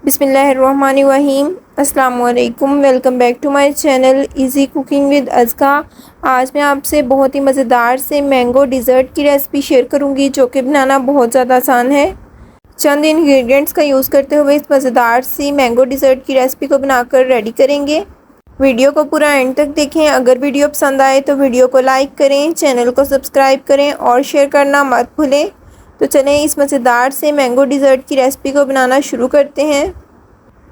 बिस्मिल्लाहिर्रहमानिर्रहीम। अस्सलाम वालेकुम। Welcome back to my channel easy cooking with Azka. आज मैं आपसे बहुत ही मज़ेदार से मैंगो डिज़र्ट की रेसिपी शेयर करूंगी जो कि बनाना बहुत ज़्यादा आसान है। चंद इंग्रेडिएंट्स का यूज़ करते हुए इस मज़ेदार सी मैंगो डिज़र्ट की रेसिपी को बनाकर रेडी करेंगे। वीडियो को पूरा एंड तक देखें। अगर वीडियो पसंद आए तो वीडियो को लाइक करें, चैनल को सब्सक्राइब करें और शेयर करना मत भूलें। तो चलें इस मज़ेदार से मैंगो डिज़र्ट की रेसिपी को बनाना शुरू करते हैं।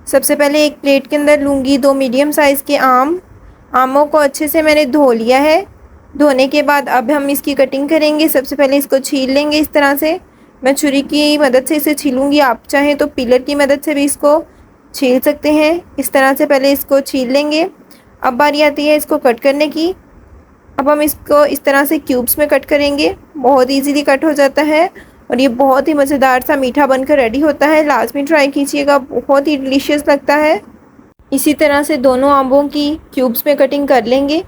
सबसे पहले एक प्लेट के अंदर लूँगी 2 मीडियम साइज़ के आमों को अच्छे से मैंने धो लिया है। धोने के बाद अब हम इसकी कटिंग करेंगे। सबसे पहले इसको छील लेंगे। इस तरह से मैं छुरी की मदद से इसे छीलूँगी, आप चाहें तो पीलर की मदद से भी इसको छील सकते हैं। इस तरह से पहले इसको छील लेंगे। अब बारी आती है इसको कट करने की। अब हम इसको इस तरह से क्यूब्स में कट करेंगे। बहुत इजीली कट हो जाता है और ये बहुत ही मज़ेदार सा मीठा बनकर रेडी होता है। लाजमी ट्राई कीजिएगा, बहुत ही डिलीशियस लगता है। इसी तरह से दोनों आंबों की क्यूब्स में कटिंग कर लेंगे।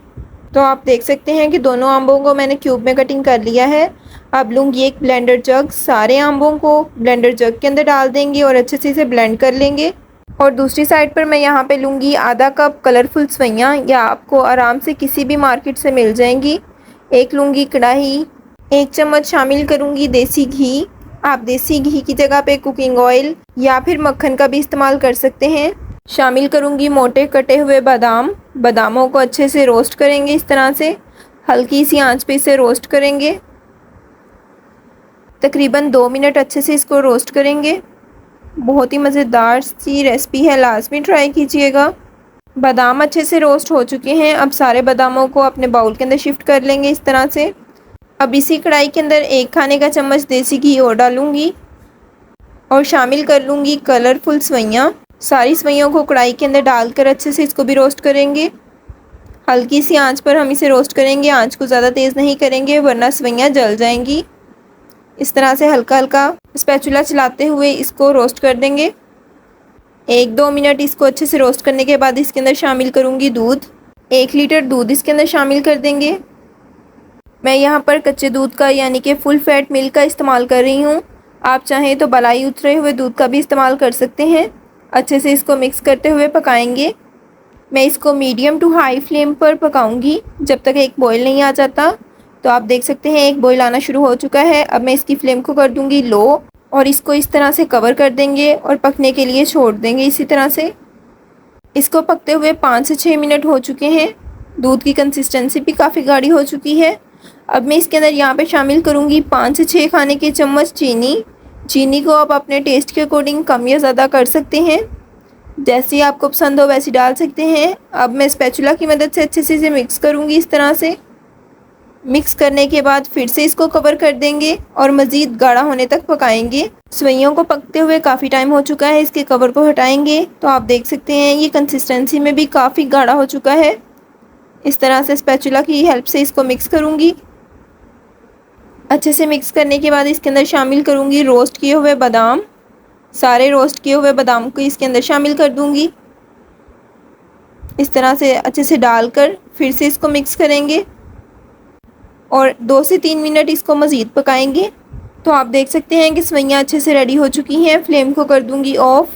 तो आप देख सकते हैं कि दोनों आंबों को मैंने क्यूब में कटिंग कर लिया है। अब लूँगी एक ब्लेंडर जग, सारे आंबों को ब्लेंडर जग के अंदर डाल देंगे और अच्छे से इसे ब्लेंड कर लेंगे। और दूसरी साइड पर मैं यहाँ पे लूँगी आधा कप कलरफुल सवैयाँ, या आपको आराम से किसी भी मार्केट से मिल जाएंगी। एक लूँगी कढ़ाई, 1 चम्मच शामिल करूँगी देसी घी। आप देसी घी की जगह पे कुकिंग ऑयल या फिर मक्खन का भी इस्तेमाल कर सकते हैं। शामिल करूँगी मोटे कटे हुए बादामों को अच्छे से रोस्ट करेंगे। इस तरह से हल्की सी आंच पे इसे रोस्ट करेंगे। तकरीबन 2 मिनट अच्छे से इसको रोस्ट करेंगे। बहुत ही मज़ेदार सी रेसिपी है, लाजमी ट्राई कीजिएगा। बादाम अच्छे से रोस्ट हो चुके हैं। अब सारे बादामों को अपने बाउल के अंदर शिफ्ट कर लेंगे इस तरह से। अब इसी कढ़ाई के अंदर 1 खाने का चम्मच देसी घी और डालूंगी और शामिल कर लूँगी कलरफुल सवैयाँ। सारी सवैयों को कढ़ाई के अंदर डालकर अच्छे से इसको भी रोस्ट करेंगे। हल्की सी आंच पर हम इसे रोस्ट करेंगे, आंच को ज़्यादा तेज़ नहीं करेंगे वरना सवैयाँ जल जाएंगी। इस तरह से हल्का हल्का स्पैचुला चलाते हुए इसको रोस्ट कर देंगे। 1-2 मिनट इसको अच्छे से रोस्ट करने के बाद इसके अंदर शामिल करूँगी दूध। 1 लीटर दूध इसके अंदर शामिल कर देंगे। मैं यहाँ पर कच्चे दूध का यानी कि फुल फैट मिल्क का इस्तेमाल कर रही हूँ। आप चाहें तो बलाई उतरे हुए दूध का भी इस्तेमाल कर सकते हैं। अच्छे से इसको मिक्स करते हुए पकाएंगे। मैं इसको मीडियम टू हाई फ्लेम पर पकाऊंगी जब तक एक बॉयल नहीं आ जाता। तो आप देख सकते हैं एक बॉयल आना शुरू हो चुका है। अब मैं इसकी फ्लेम को कर दूँगी लो और इसको इस तरह से कवर कर देंगे और पकने के लिए छोड़ देंगे। इसी तरह से इसको पकते हुए 5 से 6 मिनट हो चुके हैं। दूध की कंसिस्टेंसी भी काफ़ी गाढ़ी हो चुकी है। अब मैं इसके अंदर यहाँ पे शामिल करूँगी 5 से 6 खाने के चम्मच चीनी को आप अपने टेस्ट के अकॉर्डिंग कम या ज़्यादा कर सकते हैं, जैसी आपको पसंद हो वैसी डाल सकते हैं। अब मैं स्पैचुला की मदद से अच्छे से इसे मिक्स करूँगी। इस तरह से मिक्स करने के बाद फिर से इसको कवर कर देंगे और मज़ीद गाढ़ा होने तक पकाएंगे। सवैयों को पकते हुए काफ़ी टाइम हो चुका है, इसके कवर को हटाएंगे। तो आप देख सकते हैं ये कंसिस्टेंसी में भी काफ़ी गाढ़ा हो चुका है। इस तरह से स्पैचुला की हेल्प से इसको मिक्स करूँगी। अच्छे से मिक्स करने के बाद इसके अंदर शामिल करूँगी रोस्ट किए हुए बादाम। सारे रोस्ट किए हुए बादाम को इसके अंदर शामिल कर दूँगी। इस तरह से अच्छे से डालकर फिर से इसको मिक्स करेंगे और 2 से 3 मिनट इसको मज़ीद पकाएंगे। तो आप देख सकते हैं कि सवैयाँ अच्छे से रेडी हो चुकी हैं। फ्लेम को कर दूँगी ऑफ़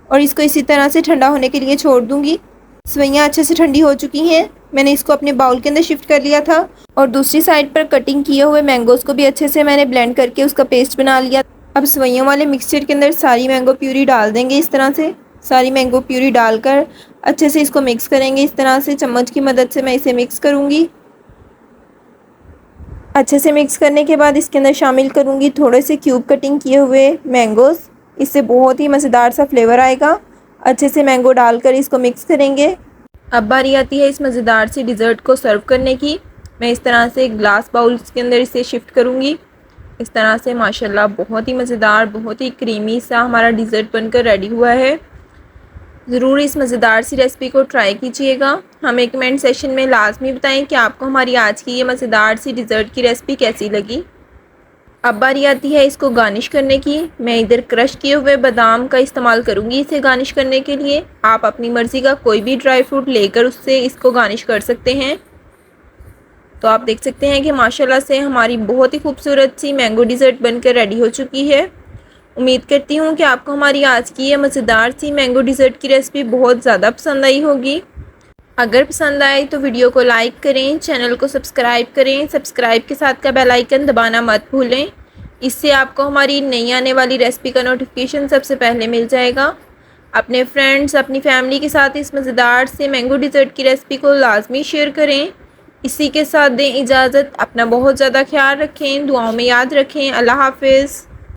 और इसको इसी तरह से ठंडा होने के लिए छोड़ दूँगी। सवैयाँ अच्छे से ठंडी हो चुकी हैं। मैंने इसको अपने बाउल के अंदर शिफ्ट कर लिया था और दूसरी साइड पर कटिंग किए हुए मैंगोज़ को भी अच्छे से मैंने ब्लेंड करके उसका पेस्ट बना लिया। अब सवैयों वाले मिक्सचर के अंदर सारी मैंगो प्यूरी डाल देंगे। इस तरह से सारी मैंगो प्यूरी डालकर अच्छे से इसको मिक्स करेंगे। इस तरह से चम्मच की मदद से मैं इसे मिक्स करूँगी। अच्छे से मिक्स करने के बाद इसके अंदर शामिल करूँगी थोड़े से क्यूब कटिंग किए हुए मैंगोज़। इससे बहुत ही मज़ेदार सा फ्लेवर आएगा। अच्छे से मैंगो डालकर इसको मिक्स करेंगे। अब बारी आती है इस मज़ेदार सी डिज़र्ट को सर्व करने की। मैं इस तरह से ग्लास बाउल्स के अंदर इसे शिफ्ट करूँगी। इस तरह से माशाल्लाह बहुत ही मज़ेदार, बहुत ही क्रीमी सा हमारा डिज़र्ट बनकर रेडी हुआ है। ज़रूर इस मज़ेदार सी रेसिपी को ट्राई कीजिएगा। हमें कमेंट सेशन में लाजमी बताएं कि आपको हमारी आज की ये मज़ेदार सी डिज़र्ट की रेसिपी कैसी लगी। अब बारी आती है इसको गार्निश करने की। मैं इधर क्रश किए हुए बादाम का इस्तेमाल करूँगी इसे गार्निश करने के लिए। आप अपनी मर्ज़ी का कोई भी ड्राई फ्रूट लेकर उससे इसको गार्निश कर सकते हैं। तो आप देख सकते हैं कि माशाल्लाह से हमारी बहुत ही खूबसूरत सी मैंगो डिज़र्ट बनकर रेडी हो चुकी है। उम्मीद करती हूँ कि आपको हमारी आज की ये मज़ेदार सी मैंगो डिज़र्ट की रेसिपी बहुत ज़्यादा पसंद आई होगी। अगर पसंद आए तो वीडियो को लाइक करें, चैनल को सब्सक्राइब करें, सब्सक्राइब के साथ का बेल आइकन दबाना मत भूलें। इससे आपको हमारी नई आने वाली रेसिपी का नोटिफिकेशन सबसे पहले मिल जाएगा। अपने फ्रेंड्स, अपनी फैमिली के साथ इस मज़ेदार से मैंगो डिज़र्ट की रेसिपी को लाजमी शेयर करें। इसी के साथ दें इजाज़त। अपना बहुत ज़्यादा ख्याल रखें, दुआओं में याद रखें। अल्लाह हाफ़िज़।